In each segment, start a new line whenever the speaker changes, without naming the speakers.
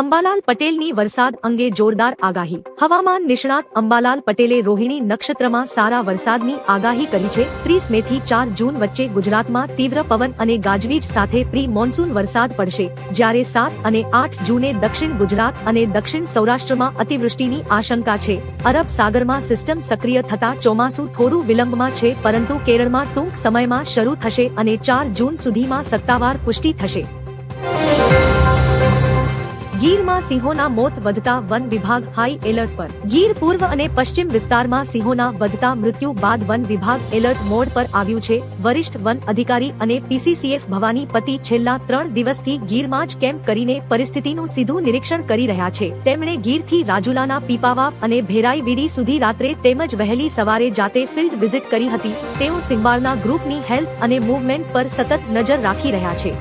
અંબાલાલ પટેલની વરસાદ અંગે જોરદાર આગાહી। હવામાન નિષ્ણાત અંબાલાલ પટેલે રોહિણી નક્ષત્રમાં સારા વરસાદની આગાહી કરી છે। 30 મે થી 4 જૂન વચ્ચે ગુજરાતમાં તીવ્ર પવન અને ગાજવીજ સાથે પ્રી મોન્સૂન વરસાદ પડશે, જ્યારે 7 અને 8 જૂને દક્ષિણ ગુજરાત અને દક્ષિણ સૌરાષ્ટ્રમાં અતિવૃષ્ટિની આશંકા છે। અરબ સાગરમાં સિસ્ટમ સક્રિય થતા ચોમાસું થોડું વિલંબમાં છે, પરંતુ કેરળમાં ટૂંક સમયમાં શરૂ થશે અને 4 જૂન સુધીમાં સત્તાવાર પુષ્ટિ થશે। ગીરમાં સિંહોના મોત વધતા વન વિભાગ હાઈ એલર્ટ પર। ગીર પૂર્વ અને પશ્ચિમ વિસ્તારમાં સિંહોના વધતા મૃત્યુ બાદ વન વિભાગ એલર્ટ મોડ પર આવ્યું છે। વરિષ્ઠ વન અધિકારી અને પીસીસીએફ ભવાની પતિ છેલ્લા 3 દિવસથી ગીરમાં જ કેમ્પ કરીને પરિસ્થિતિનું સીધું નિરીક્ષણ કરી રહ્યા છે। તેમણે ગીરથી રાજુલાના પીપાવાવ અને ભેરાઈ વીડી સુધી રાત્રે તેમજ વહેલી સવારે જાતે ફિલ્ડ વિઝિટ કરી હતી। તેઓ સિંહબાળના ગ્રુપની હેલ્થ અને મૂવમેન્ટ પર સતત નજર રાખી રહ્યા છે।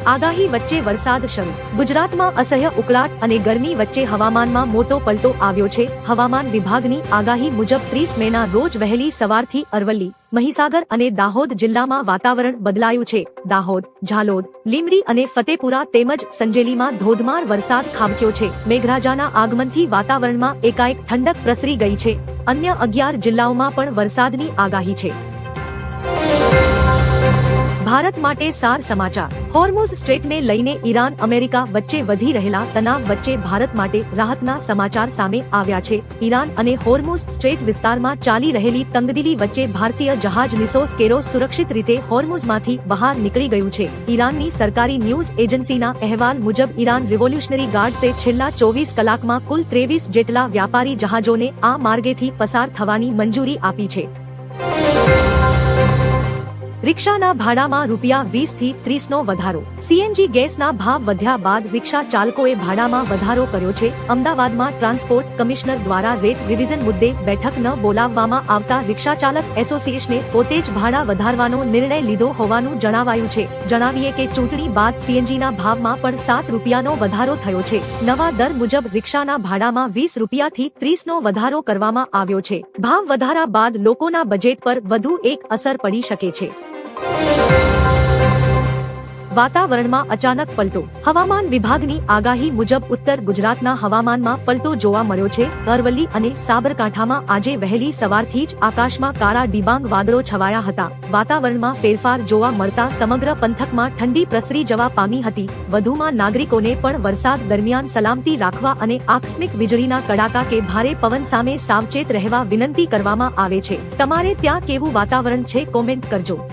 આગાહી વચ્ચે વરસાદ શરૂ। ગુજરાતમાં અસહ્ય ઉકળાટ અને ગરમી વચ્ચે હવામાનમાં મોટો પલટો આવ્યો છે। હવામાન વિભાગની આગાહી મુજબ 30 મેના રોજ વહેલી સવારથી અરવલ્લી, મહીસાગર અને દાહોદ જિલ્લામાં વાતાવરણ બદલાયું છે। દાહોદ, ઝાલોદ, લીંબડી અને ફતેપુરા તેમજ સંજેલીમાં ધોધમાર વરસાદ ખાબક્યો છે। મેઘરાજાના આગમનથી વાતાવરણમાં એકાએક ઠંડક પ્રસરી ગઈ છે। અન્ય 11 જિલ્લાઓમાં પણ વરસાદની આગાહી છે। ભારત માટે સાર સમાચાર। હોર્મુઝ સ્ટ્રેટને લઈને ઈરાન અમેરિકા વચ્ચે વધી રહેલા તણાવ વચ્ચે ભારત માટે રાહતના સમાચાર સામે આવ્યા છે। ઈરાન અને હોર્મુઝ સ્ટ્રેટ વિસ્તારમાં ચાલી રહેલી તંગદિલી વચ્ચે ભારતીય જહાજ નિસોસ કેરોસ સુરક્ષિત રીતે હોર્મુઝમાંથી બહાર નીકળી ગયું છે। ઈરાનની સરકારી ન્યૂઝ એજન્સીના અહેવાલ મુજબ ઈરાન રિવોલ્યુશનરી ગાર્ડ્સે છેલ્લા 24 કલાકમાં કુલ 23 જેટલા વ્યાપારી જહાજોને આ માર્ગેથી પસાર થવાની મંજૂરી આપી છે। રિક્ષાના ભાડામાં ₹20 થી 30નો વધારો। સીએનજી ગેસના ભાવ વધ્યા બાદ રિક્ષા ચાલકોએ ભાડામાં વધારો કર્યો છે। અમદાવાદમાં ટ્રાન્સપોર્ટ કમિશનર દ્વારા રેટ રિવિઝન મુદ્દે બેઠક ન બોલાવવામાં આવતા રિક્ષા ચાલક એસોસિએશને પોતે જ ભાડા વધારવાનો નિર્ણય લીધો હોવાનું જણાવાયું છે। જણાવીએ કે ચૂંટણી બાદ સીએનજીના ભાવમાં પણ ₹7નો વધારો થયો છે। નવા દર મુજબ રિક્ષાના ભાડામાં ₹20 થી 30નો વધારો કરવામાં આવ્યો છે। ભાવ વધારા બાદ લોકોના બજેટ પર વધુ એક અસર પડી શકે છે। વાતાવરણમાં અચાનક પલટો। હવામાન વિભાગની આગાહી મુજબ ઉત્તર ગુજરાતના હવામાનમાં પલટો જોવા મળ્યો છે। અરવલ્લી અને સાબરકાંઠામાં આજે વહેલી સવારથી જ આકાશમાં કાળા ડિબાંગ વાદળો છવાયા હતા। વાતાવરણમાં ફેરફાર જોવા મળતા સમગ્ર પંથકમાં ઠંડી પ્રસરી જવા પામી હતી। વધુમાં નાગરિકોને પણ વરસાદ દરમિયાન સલામતી રાખવા અને આકસ્મિક વીજળીના કડાકા કે ભારે પવન સામે સાવચેત રહેવા વિનંતી કરવામાં આવે છે। તમારે ત્યાં કેવું વાતાવરણ છે, કોમેન્ટ કરજો।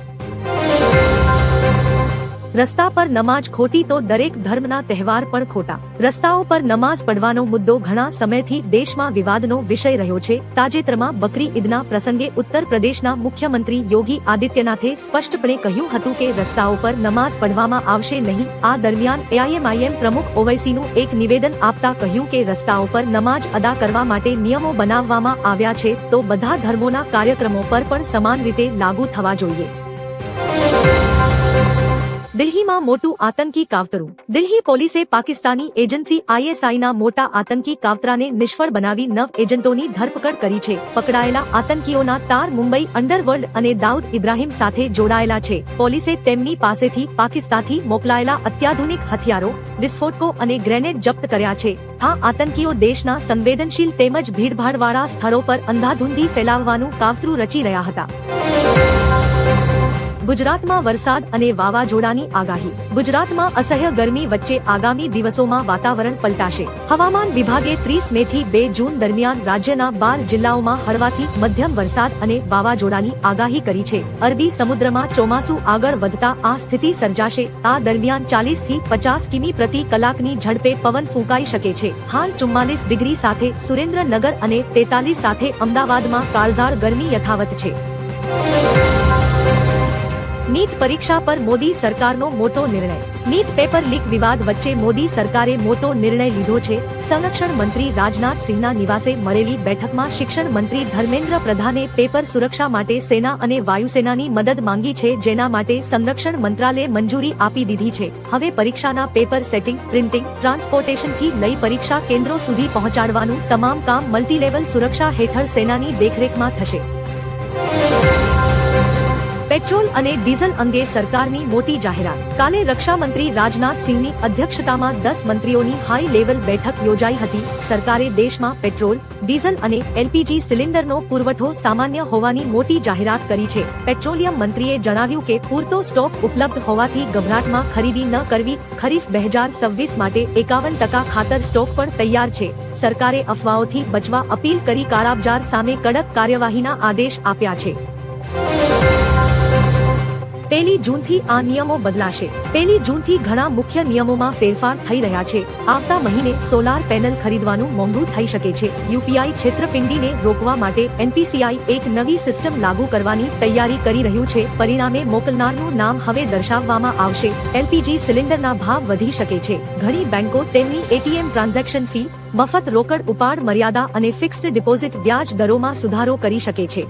રસ્તા પર નમાજ ખોટી તો દરેક ધર્મના તહેવાર પણ ખોટા। રસ્તાઓ પર નમાઝ પડવાનો મુદ્દો ઘણા સમયથી દેશમાં વિવાદનો વિષય રહ્યો છે। તાજેતરમાં બકરી ઈદના પ્રસંગે ઉત્તર પ્રદેશના મુખ્યમંત્રી યોગી આદિત્યનાથે સ્પષ્ટપણે કહ્યું હતું કે રસ્તાઓ પર નમાઝ પઢવામાં આવશે નહીં। આ દરમિયાન એઆઈએમઆઈએમ પ્રમુખ ઓવૈસીનું એક નિવેદન આપતા કહ્યું કે રસ્તાઓ પર નમાઝ અદા કરવા માટે નિયમો બનાવવામાં આવ્યા છે, તો બધા ધર્મોના કાર્યક્રમો પર પણ સમાન રીતે લાગુ થવા જોઈએ। દિલ્હીમાં મોટું આતંકી કાવતરું। દિલ્હી પોલીસે પાકિસ્તાની એજન્સી આઈએસઆઈના મોટા આતંકી કાવતરાને નિષ્ફળ બનાવી 9 એજન્ટોની ધરપકડ કરી છે। પકડાયેલા આતંકીઓના તાર મુંબઈ અંડરવર્લ્ડ અને દાઉદ ઇબ્રાહિમ સાથે જોડાયેલા છે। પોલીસે તેમની પાસેથી પાકિસ્તાનથી મોકલાયેલા અત્યાધુનિક હથિયારો, વિસ્ફોટકો અને ગ્રેનેડ જપ્ત કર્યા છે। આ આતંકીઓ દેશના સંવેદનશીલ તેમજ ભીડભાડવાળા સ્થળો પર અંધાધૂંધી ફેલાવવાનું કાવતરું રચી રહ્યા હતા। ગુજરાતમાં વરસાદ અને વાવાઝોડાની આગાહી। ગુજરાતમાં અસહ્ય ગરમી વચ્ચે આગામી દિવસોમાં વાતાવરણ પલટાશે। હવામાન વિભાગે 30 મે થી 2 જૂન દરમિયાન રાજ્યના 12 જિલ્લાઓમાં હળવાથી મધ્યમ વરસાદ અને વાવાઝોડાની આગાહી કરી છે। અરબી સમુદ્રમાં ચોમાસું આગળ વધતા આ સ્થિતિ સર્જાશે। આ દરમિયાન 40 થી 50 કિમી પ્રતિ કલાકની ઝડપે પવન ફૂંકાઈ શકે છે। હાલ 44 ડિગ્રી સાથે સુરેન્દ્રનગર અને 43 સાથે અમદાવાદમાં કાળઝાળ ગરમી યથાવત છે। નીટ પરીક્ષા પર મોદી સરકારનો મોટો નિર્ણય। નીટ પેપર લીક વિવાદ વચ્ચે મોદી સરકારે મોટો નિર્ણય લીધો છે। સંરક્ષણ મંત્રી રાજનાથ સિંહના નિવાસે મળેલી બેઠકમાં શિક્ષણ મંત્રી ધર્મેન્દ્ર પ્રધાને પેપર સુરક્ષા માટે સેના અને વાયુસેનાની મદદ માંગી છે, જેના માટે સંરક્ષણ મંત્રાલયે મંજૂરી આપી દીધી છે। હવે પરીક્ષાના પેપર સેટિંગ, પ્રિન્ટિંગ, ટ્રાન્સપોર્ટેશનથી લઈ પરીક્ષા કેન્દ્રો સુધી પહોંચાડવાનું તમામ કામ મલ્ટીલેવલ સુરક્ષા હેઠળ સેનાની દેખરેખમાં થશે। પેટ્રોલ અને ડીઝલ અંગે સરકારની મોટી જાહેરાત. કાલે રક્ષામંત્રી રાજનાથ સિંહની અધ્યક્ષતામાં 10 મંત્રીઓની હાઈ લેવલ બેઠક યોજાઈ હતી. સરકારે દેશમાં પેટ્રોલ, ડીઝલ અને એલપીજી સિલિન્ડરનો પુરવઠો સામાન્ય હોવાની મોટી જાહેરાત કરી છે. પેટ્રોલિયમ મંત્રીએ જણાવ્યું કે પૂરતો સ્ટોક ઉપલબ્ધ હોવાથી ગભરાટમાં ખરીદી ન કરવી. ખરીફ 2026 માટે 51% ખાતર સ્ટોક પણ તૈયાર છે. સરકારે અફવાઓથી બચવા અપીલ કરી કાળાબજાર સામે કડક કાર્યવાહીના આદેશ આપ્યા છે. 1 જૂનથી આ નિયમો બદલાશે. 1 જૂનથી ઘણા મુખ્ય નિયમોમાં ફેરફાર થઈ રહ્યા છે. આવતા મહિને સોલાર પેનલ ખરીદવાનું મોંઘું થઈ શકે છે. યુપીઆઈ છેતરપિંડીને રોકવા માટે એનપીસીઆઈ એક નવી સિસ્ટમ લાગુ કરવાની તૈયારી કરી રહ્યું છે. પરિણામે મોકલનારનું નામ હવે દર્શાવવામાં આવશે. એલપીજી સિલિન્ડરના ભાવ વધી શકે છે. ઘણી બેંકો તેમની એટીએમ ટ્રાન્ઝેક્શન ફી, મફત રોકડ ઉપાડ મર્યાદા અને ફિક્સ્ડ ડિપોઝિટ વ્યાજ દરોમાં સુધારો કરી શકે છે.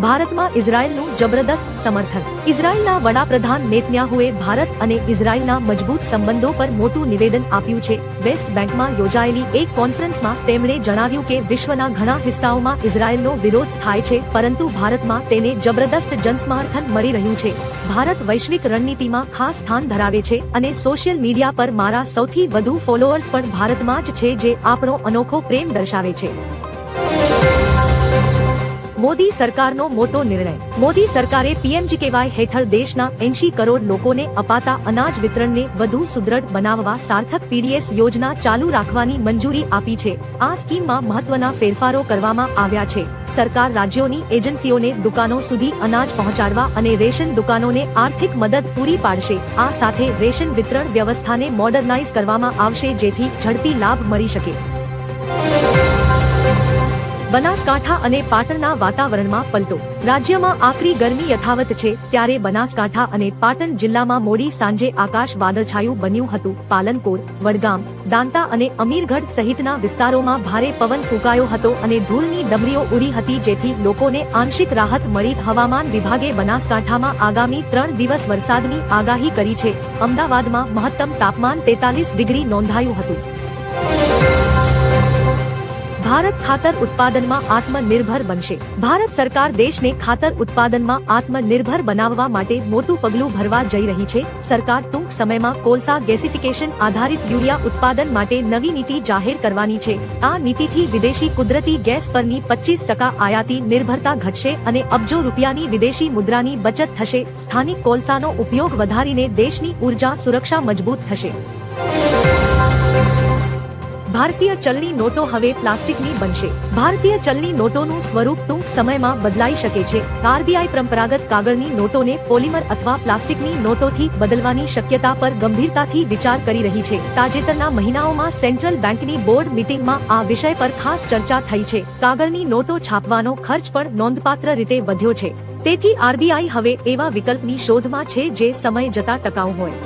ભારતમાં ઇઝરાયલનું જબરદસ્ત સમર્થન. ઇઝરાયલના વડાપ્રધાન નેતન્યાહુએ ભારત અને ઇઝરાયલના મજબૂત સંબંધો પર મોટું નિવેદન આપ્યું છે. વેસ્ટ બેંકમાં યોજાયેલી એક કોન્ફરન્સમાં તેમણે જણાવ્યું કે વિશ્વના ઘણા હિસ્સાઓમાં ઇઝરાયલનો વિરોધ થાય છે, પરંતુ ભારતમાં તેને જબરદસ્ત જનસમર્થન મળી રહ્યું છે. ભારત વૈશ્વિક રણનીતિમાં ખાસ સ્થાન ધરાવે છે અને સોશિયલ મીડિયા પર મારા સૌથી વધુ ફોલોઅર્સ પણ ભારતમાં જ છે, જે આપણો અનોખો પ્રેમ દર્શાવે છે. મોદી સરકારનો મોટો નિર્ણય. મોદી સરકારે પીએમજીકેવાય હેઠળ દેશના 80 કરોડ લોકોને અપાતા અનાજ વિતરણને વધુ સુદૃઢ બનાવવા સાર્થક પીડીએસ યોજના ચાલુ રાખવાની મંજૂરી આપી છે. આ સ્કીમમાં મહત્વના ફેરફારો કરવામાં આવ્યા છે. સરકાર રાજ્યોની એજન્સીઓને દુકાનો સુધી અનાજ પહોંચાડવા અને રેશન દુકાનોને આર્થિક મદદ પૂરી પાડશે. આ સાથે રેશન વિતરણ વ્યવસ્થાને મોડર્નાઇઝ કરવામાં આવશે, જેથી ઝડપી લાભ મળી શકે. બનાસકાંઠા અને પાટણના વાતાવરણમાં પલટો. રાજ્યમાં આકરી ગરમી યથાવત છે, ત્યારે બનાસકાંઠા અને પાટણ જિલ્લામાં મોડી સાંજે આકાશ વાદળછાયું બન્યું હતું. પાલનપુર, વડગામ, દાંતા અને અમીરગઢ સહિતના વિસ્તારોમાં ભારે પવન ફૂંકાયો હતો અને ધૂળની ડમરીઓ ઉડી હતી, જેથી લોકોને આંશિક રાહત મળી. હવામાન વિભાગે બનાસકાંઠામાં આગામી 3 દિવસ વરસાદની આગાહી કરી છે. અમદાવાદમાં મહત્તમ તાપમાન 43 ડિગ્રી નોંધાયું હતું. ભારત ખાતર ઉત્પાદનમાં આત્મનિર્ભર બનશે. ભારત સરકાર દેશને ખાતર ઉત્પાદનમાં આત્મનિર્ભર બનાવવા માટે મોટું પગલું ભરવા જઈ રહી છે. સરકાર ટૂંક સમયમાં કોલસા ગેસિફિકેશન આધારિત યુરિયા ઉત્પાદન માટે નવી નીતિ જાહેર કરવાની છે. આ નીતિથી વિદેશી કુદરતી ગેસ પરની 25% આયાતી નિર્ભરતા ઘટશે અને અબજો રૂપિયાની વિદેશી મુદ્રાની બચત થશે. સ્થાનિક કોલસાનો ઉપયોગ વધારીને દેશની ઉર્જા સુરક્ષા મજબૂત થશે. ભારતીય ચલણી નોટો હવે પ્લાસ્ટિકની બનશે. ભારતીય ચલણી નોટોનું સ્વરૂપ ટૂંક સમયમાં બદલાઈ શકે છે. આરબીઆઈ પરંપરાગત કાગળની નોટોને પોલિમર અથવા પ્લાસ્ટિકની નોટોથી બદલવાની શક્યતા પર ગંભીરતાથી વિચાર કરી રહી છે. તાજેતરના મહિનાઓમાં સેન્ટ્રલ બેંકની બોર્ડ મીટિંગમાં આ વિષય પર ખાસ ચર્ચા થઈ છે. કાગળની નોટો છાપવાનો ખર્ચ પણ નોંધપાત્ર રીતે વધ્યો છે. તેથી આરબીઆઈ હવે એવા વિકલ્પની શોધમાં છે જે સમય જતા ટકાઉ હોય.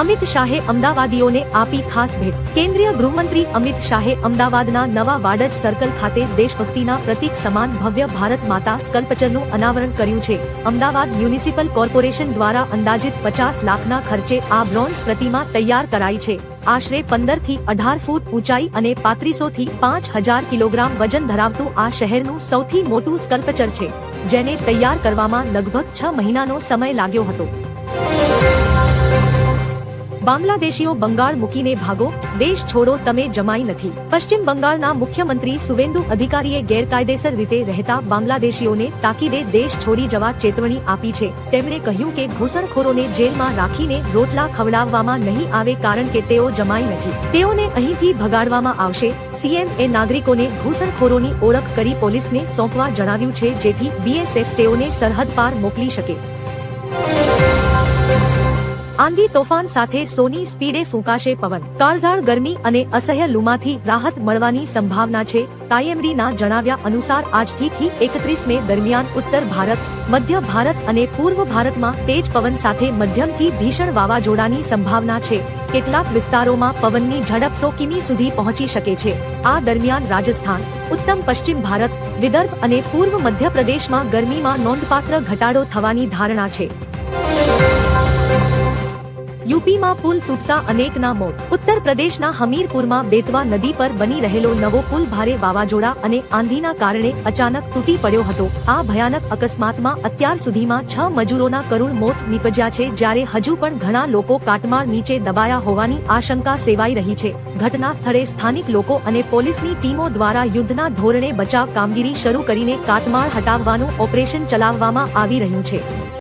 અમિત શાહે અમદાવાદીઓને આપી ખાસ ભેટ. કેન્દ્રીય ગૃહમંત્રી અમિત શાહે અમદાવાદના નવા વાડજ સર્કલ ખાતે દેશભક્તિના પ્રતીક સમાન ભવ્ય ભારત માતા સ્કલ્પચરનું અનાવરણ કર્યું છે. અમદાવાદ મ્યુનિસિપલ કોર્પોરેશન દ્વારા અંદાજિત 50 લાખના ખર્ચે આ બ્રોન્ઝ પ્રતિમા તૈયાર કરાઈ છે. આશરે 15 થી 18 ફૂટ ઊંચાઈ અને 3500 થી 5000 કિલોગ્રામ વજન ધરાવતું આ શહેરનું સૌથી મોટું સ્કલ્પચર છે, જેને તૈયાર કરવામાં લગભગ 6 મહિનાનો સમય લાગ્યો હતો. બાંગ્લાદેશીઓ બંગાળ મૂકીને ભાગો, દેશ છોડો, તમે જમાઈ નથી. પશ્ચિમ બંગાળના મુખ્યમંત્રી સુવેન્દુ અધિકારીએ ગેરકાયદેસર રીતે રહેતા બાંગ્લાદેશીઓને તાકીદે દેશ છોડી જવા ચેતવણી આપી છે. તેમણે કહ્યું કે ઘૂસણખોરોને જેલમાં રાખીને રોટલા ખવડાવવામાં નહીં આવે, કારણ કે તેઓ જમાઈ નથી. તેઓને અહીંથી ભગાડવામાં આવશે. સીએમએ નાગરિકોને ઘૂસણખોરોની ઓળખ કરી પોલીસને સોંપવા જણાવ્યું છે, જેથી બીએસએફ તેઓને સરહદ પાર મોકલી શકે. આંધી તોફાન સાથે સોની સ્પીડે ફૂંકાશે પવન. કાળઝાળ ગરમી અને અસહ્ય લૂમાંથી રાહત મળવાની સંભાવના છે. આઈએમડીના જણાવ્યા અનુસાર આજથી 31 મે દરમિયાન ઉત્તર ભારત, મધ્ય ભારત અને પૂર્વ ભારતમાં તેજ પવન સાથે મધ્યમથી ભીષણ વાવાઝોડાની સંભાવના છે. કેટલાક વિસ્તારોમાં પવનની ઝડપ 100 કિમી સુધી પહોંચી શકે છે. આ દરમિયાન રાજસ્થાન, ઉત્તમ પશ્ચિમ ભારત, વિદર્ભ અને પૂર્વ મધ્યપ્રદેશમાં ગરમીમાં નોંધપાત્ર ઘટાડો થવાની ધારણા છે. યુપીમાં પુલ તૂટતા અનેકના મોત. ઉત્તર પ્રદેશના હમીરપુરમાં બેતવા નદી પર બની રહેલો નવો પુલ ભારે વાવાઝોડા અને આંધીના કારણે અચાનક તૂટી પડ્યો હતો. આ ભયાનક અકસ્માતમાં અત્યાર સુધીમાં 6 મજૂરોના કરુણ મોત નીપજ્યા છે, જ્યારે હજુ પણ ઘણા લોકો કાટમાળ નીચે દબાયા હોવાની આશંકા સેવાઈ રહી છે. ઘટના સ્થળે સ્થાનિક લોકો અને પોલીસની ટીમો દ્વારા યુદ્ધના ધોરણે બચાવ કામગીરી શરૂ કરીને કાટમાળ હટાવવાનું ઓપરેશન ચલાવવામાં આવી રહ્યું છે.